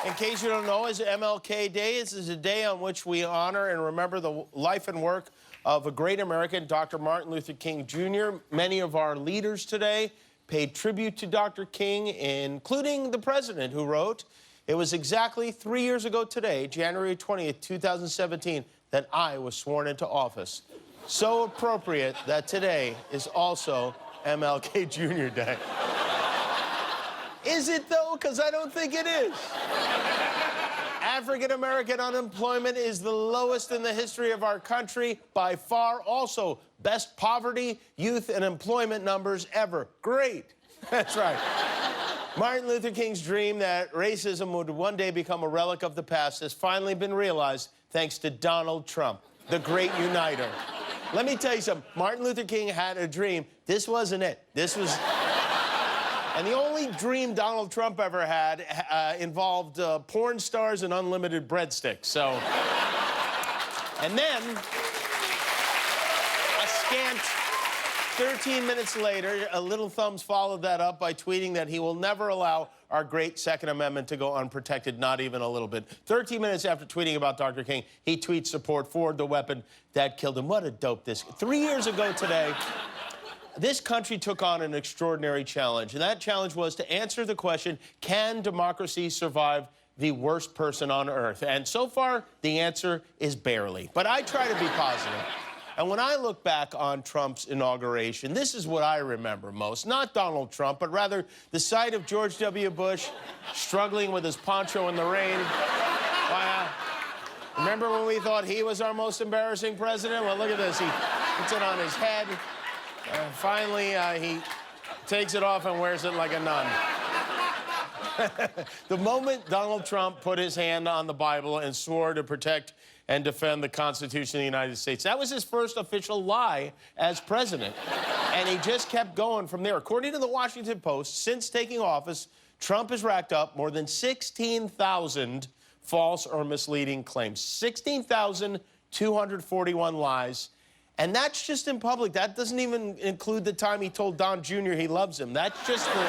In case you don't know, it's MLK Day. This is a day on which we honor and remember the life and work of a great American, Dr. Martin Luther King Jr. Many of our leaders today paid tribute to Dr. King, including the president, who wrote, "It was exactly 3 years ago today, January 20th, 2017, that I was sworn into office." So appropriate that today is also MLK Jr. Day. Is it, though? Because I don't think it is. African-American unemployment is the lowest in the history of our country, by far. Also, best poverty, youth, and employment numbers ever. Great. That's right. Martin Luther King's dream that racism would one day become a relic of the past has finally been realized thanks to Donald Trump, the great uniter. Let me tell you something. Martin Luther King had a dream. This wasn't it. This was... And the only dream Donald Trump ever had involved porn stars and unlimited breadsticks. So, and then, a scant 13 minutes later, Little Thumbs followed that up by tweeting that he will never allow our great Second Amendment to go unprotected, not even a little bit. 13 minutes after tweeting about Dr. King, he tweets support for the weapon that killed him. What a dope this... 3 years ago today, this country took on an extraordinary challenge, and that challenge was to answer the question, can democracy survive the worst person on earth? And so far, the answer is barely. But I try to be positive. And when I look back on Trump's inauguration, this is what I remember most. Not Donald Trump, but rather the sight of George W. Bush struggling with his poncho in the rain. Wow. Remember when we thought he was our most embarrassing president? Well, look at this. He puts it on his head. Finally, he takes it off and wears it like a nun. The moment Donald Trump put his hand on the Bible and swore to protect and defend the Constitution of the United States, that was his first official lie as president. And he just kept going from there. According to the Washington Post, since taking office, Trump has racked up more than 16,000 false or misleading claims. 16,241 lies. And that's just in public. That doesn't even include the time he told Don Jr. he loves him. That's just the...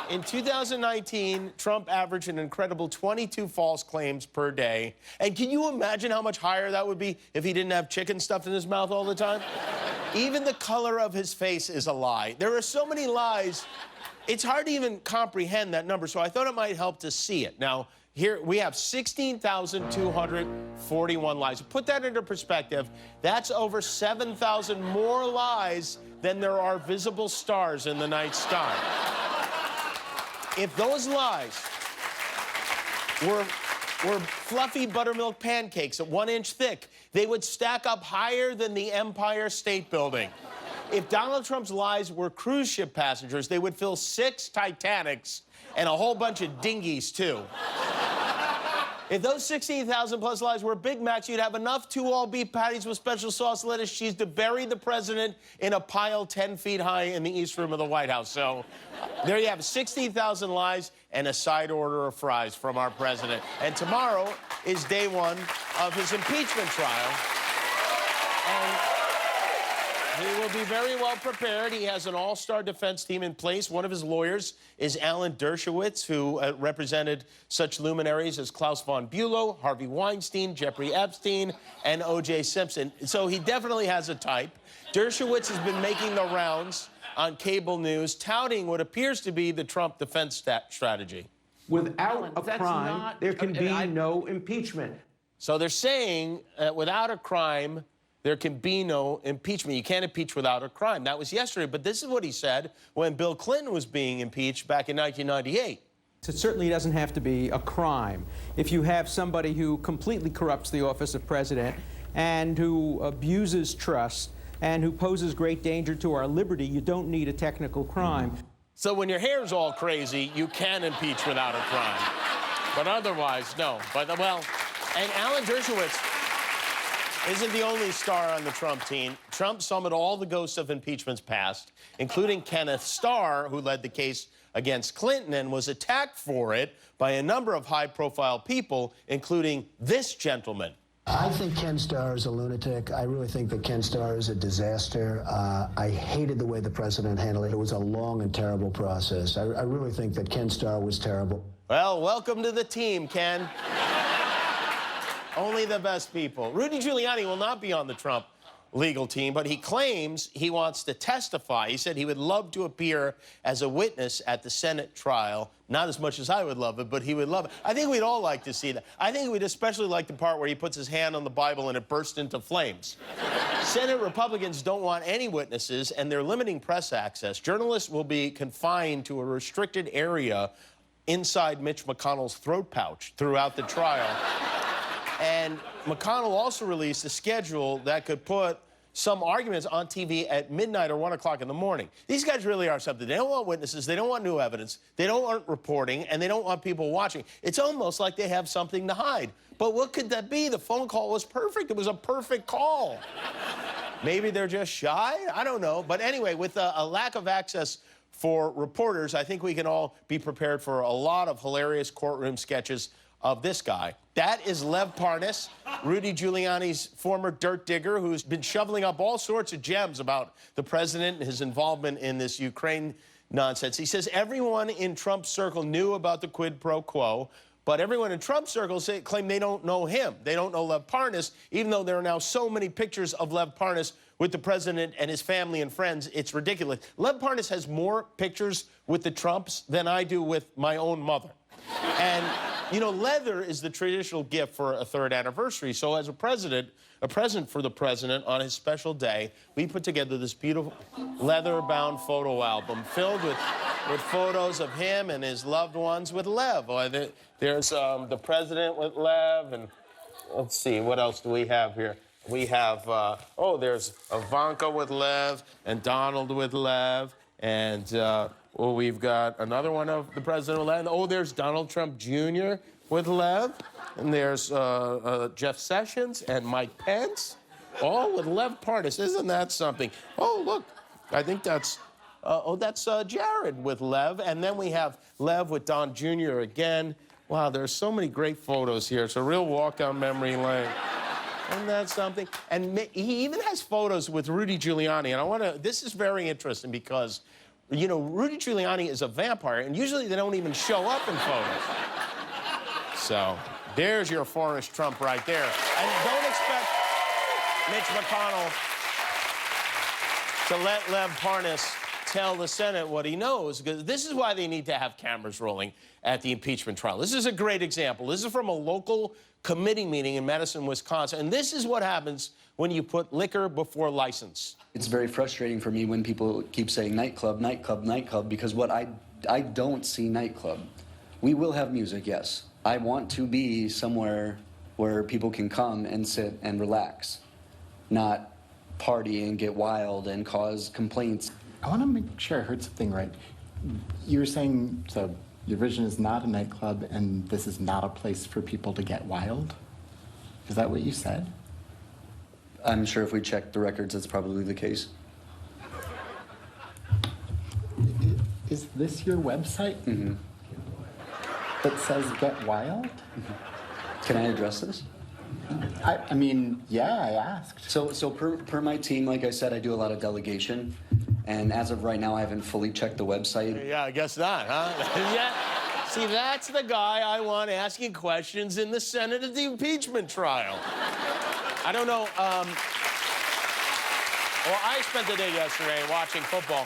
In 2019, Trump averaged an incredible 22 false claims per day. And can you imagine how much higher that would be if he didn't have chicken stuffed in his mouth all the time? Even the color of his face is a lie. There are so many lies, it's hard to even comprehend that number. So I thought it might help to see it. Now, here we have 16,241 lies. Put that into perspective. That's over 7,000 more lies than there are visible stars in the night sky. If those lies were fluffy buttermilk pancakes at 1 inch thick, they would stack up higher than the Empire State Building. If Donald Trump's lies were cruise ship passengers, they would fill 6 Titanics and a whole bunch of dinghies, too. If those 16,000 plus lies were Big Macs, you'd have enough 2-all beef patties with special sauce, lettuce, cheese to bury the president in a pile 10 feet high in the East Room of the White House. So there you have 16,000 lies and a side order of fries from our president. And tomorrow is day 1 of his impeachment trial. And he will be very well prepared. He has an all-star defense team in place. One of his lawyers is Alan Dershowitz, who represented such luminaries as Klaus von Bülow, Harvey Weinstein, Jeffrey Epstein, and O.J. Simpson. So he definitely has a type. Dershowitz has been making the rounds on cable news, touting what appears to be the Trump defense strategy. Without a crime, there can be no impeachment. So they're saying without a crime, there can be no impeachment. You can't impeach without a crime. That was yesterday, but this is what he said when Bill Clinton was being impeached back in 1998. It certainly doesn't have to be a crime. If you have somebody who completely corrupts the office of president and who abuses trust and who poses great danger to our liberty, you don't need a technical crime. So when your hair's all crazy, you can impeach without a crime. But otherwise, no. But, well, and Alan Dershowitz isn't the only star on the Trump team. Trump summoned all the ghosts of impeachments past, including Kenneth Starr, who led the case against Clinton and was attacked for it by a number of high-profile people, including this gentleman. I think Ken Starr is a lunatic. I really think that Ken Starr is a disaster. I hated the way the president handled it. It was a long and terrible process. I really think that Ken Starr was terrible. Well, welcome to the team, Ken. Only the best people. Rudy Giuliani will not be on the Trump legal team, but he claims he wants to testify. He said he would love to appear as a witness at the Senate trial. Not as much as I would love it, but he would love it. I think we'd all like to see that. I think we'd especially like the part where he puts his hand on the Bible and it bursts into flames. Senate Republicans don't want any witnesses, and they're limiting press access. Journalists will be confined to a restricted area inside Mitch McConnell's throat pouch throughout the trial. And McConnell also released a schedule that could put some arguments on TV at midnight or 1 o'clock in the morning. These guys really are something. They don't want witnesses, they don't want new evidence, they don't want reporting, and they don't want people watching. It's almost like they have something to hide. But what could that be? The phone call was perfect. It was a perfect call. Maybe they're just shy? I don't know. But anyway, with a lack of access for reporters, I think we can all be prepared for a lot of hilarious courtroom sketches of this guy. That is Lev Parnas, Rudy Giuliani's former dirt digger, who's been shoveling up all sorts of gems about the president and his involvement in this Ukraine nonsense. He says everyone in Trump's circle knew about the quid pro quo, but everyone in Trump's circle claim they don't know him. They don't know Lev Parnas, even though there are now so many pictures of Lev Parnas with the president and his family and friends. It's ridiculous. Lev Parnas has more pictures with the Trumps than I do with my own mother. And, you know, leather is the traditional gift for a third anniversary. So as a present for the president on his special day, we put together this beautiful leather-bound photo album filled with photos of him and his loved ones with Lev. There's the president with Lev, and let's see, what else do we have here? We have, there's Ivanka with Lev and Donald with Lev, and well, we've got another one of the president with Lev. Oh, there's Donald Trump Jr. with Lev, and there's Jeff Sessions and Mike Pence, all with Lev Parnas. Isn't that something? Oh, look, I think that's, that's Jared with Lev, and then we have Lev with Don Jr. again. Wow, there's so many great photos here. It's a real walk down memory lane. Isn't that something? And he even has photos with Rudy Giuliani. And this is very interesting because, you know, Rudy Giuliani is a vampire, and usually they don't even show up in photos. So there's your Forrest Trump right there. And don't expect Mitch McConnell to let Lev Parnas tell the Senate what he knows, because this is why they need to have cameras rolling at the impeachment trial. This is a great example. This is from a local committee meeting in Madison, Wisconsin, and this is what happens when you put liquor before license. It's very frustrating for me when people keep saying nightclub, nightclub, nightclub, because what I don't see nightclub. We will have music, yes. I want to be somewhere where people can come and sit and relax, not party and get wild and cause complaints. I want to make sure I heard something right. You were saying, so your vision is not a nightclub and this is not a place for people to get wild? Is that what you said? I'm sure if we check the records, that's probably the case. Is this your website? Mm-hmm. That says Get Wild? Mm-hmm. Can I address this? I mean, yeah, I asked. So per my team, like I said, I do a lot of delegation. And as of right now, I haven't fully checked the website. Yeah, I guess not, huh? Yeah. See, that's the guy I want asking questions in the Senate at the impeachment trial. I don't know. Well, I spent the day yesterday watching football.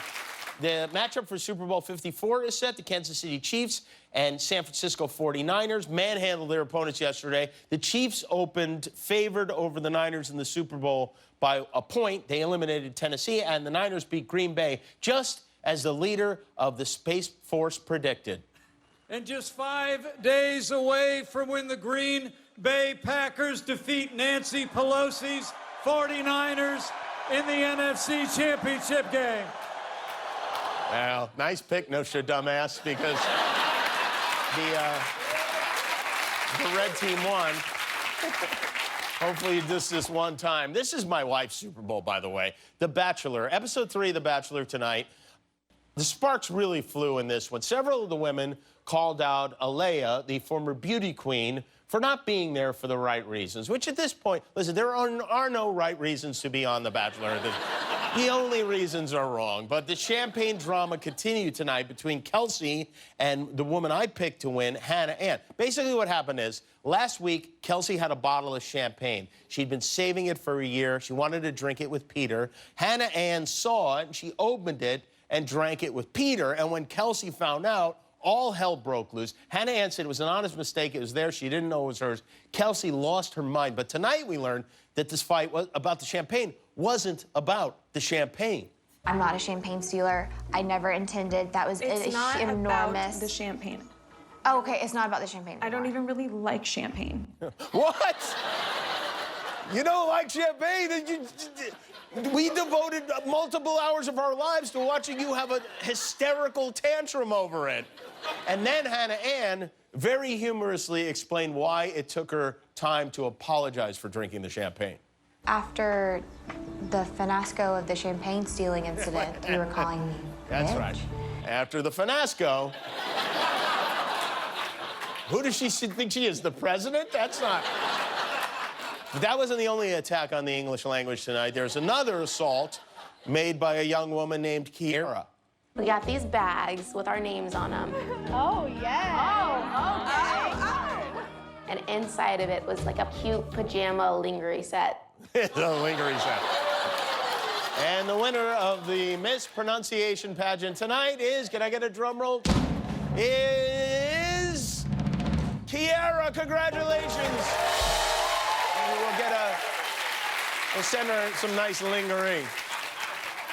The matchup for Super Bowl 54 is set. The Kansas City Chiefs and San Francisco 49ers manhandled their opponents yesterday. The Chiefs opened favored over the Niners in the Super Bowl by a point. They eliminated Tennessee, and the Niners beat Green Bay, just as the leader of the Space Force predicted. And just 5 days away from when the Green Bay Packers defeat Nancy Pelosi's 49ers in the NFC Championship game. Well, nice pick, Nostradamus, because the red team won. Hopefully this one time. This is my wife's Super Bowl, by the way. The Bachelor, episode 3 of The Bachelor tonight. The sparks really flew in this one. Several of the women called out Alea, the former beauty queen, for not being there for the right reasons, which at this point, listen, there are no right reasons to be on The Bachelor. The only reasons are wrong, but the champagne drama continued tonight between Kelsey and the woman I picked to win, Hannah Ann. Basically what happened is, last week, Kelsey had a bottle of champagne. She'd been saving it for a year. She wanted to drink it with Peter. Hannah Ann saw it, and she opened it and drank it with Peter, and when Kelsey found out, all hell broke loose. Hannah Ann said it was an honest mistake. It was there. She didn't know it was hers. Kelsey lost her mind. But tonight we learned that this fight about the champagne wasn't about the champagne. I'm not a champagne stealer. I never intended. That was It's not enormous. about the champagne. Oh, okay, it's not about the champagne I don't anymore. even really like champagne. What? You don't like champagne? We devoted multiple hours of our lives to watching you have a hysterical tantrum over it. And then Hannah Ann very humorously explained why it took her time to apologize for drinking the champagne. After the fiasco of the champagne stealing incident, you were calling me That's bitch. right. After the fiasco. Who does she think she is? The president? That's not. But that wasn't the only attack on the English language tonight. There's another assault made by a young woman named Kiera. We got these bags with our names on them. Oh, yeah. Oh, okay. And inside of it was like a cute pajama lingerie set. It's a lingerie set. And the winner of the mispronunciation pageant tonight is, can I get a drum roll? Is Kiera. Congratulations. And we'll send her some nice lingerie.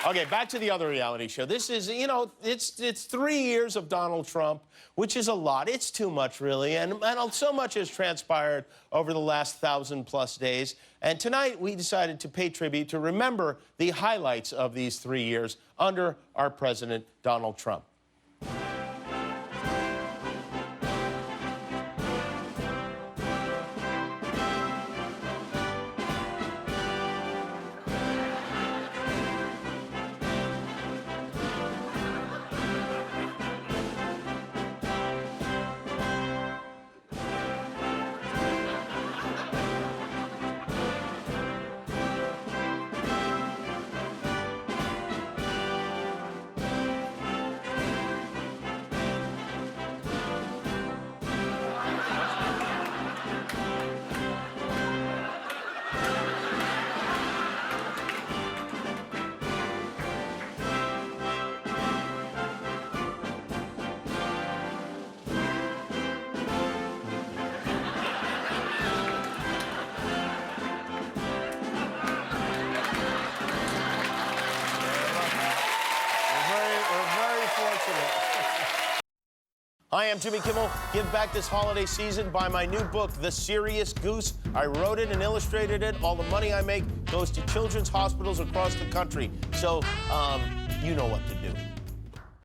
Okay, back to the other reality show. This is, you know, it's 3 years of Donald Trump, which is a lot. It's too much, really, and so much has transpired over the last 1,000+ days. And tonight, we decided to pay tribute to remember the highlights of these 3 years under our president, Donald Trump. Hi, I'm Jimmy Kimmel. Give back this holiday season. Buy my new book, The Serious Goose. I wrote it and illustrated it. All the money I make goes to children's hospitals across the country. So, you know what to do.